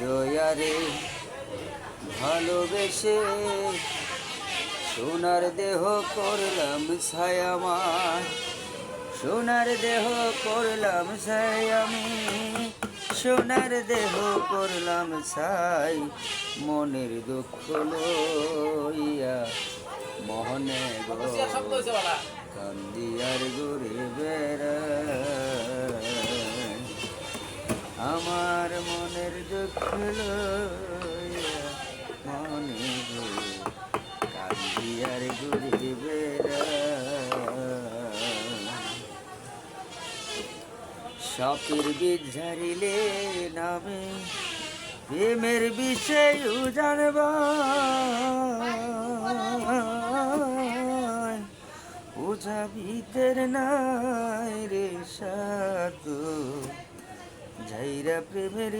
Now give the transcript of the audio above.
দয়ারে ভালোবেসে সোনার দেহ করলাম ছায়ামার, সোনার দেহ করলাম ছাই আমি, সোনার দেহ করলাম ছাই। মনের দুঃখ লইয়া মোহনে গো কান্দি আর ঘুরে বেড়াই, আমার মনের দুঃখ লইয়া মনে গো কান্দি আর ঘুরে বেড়াই। শখের বীজ ঝারিলে নামে প্রেমের বিষয় জানবা, ওঝা ভিতর নাই রে সাধু ঝাইরা প্রেমের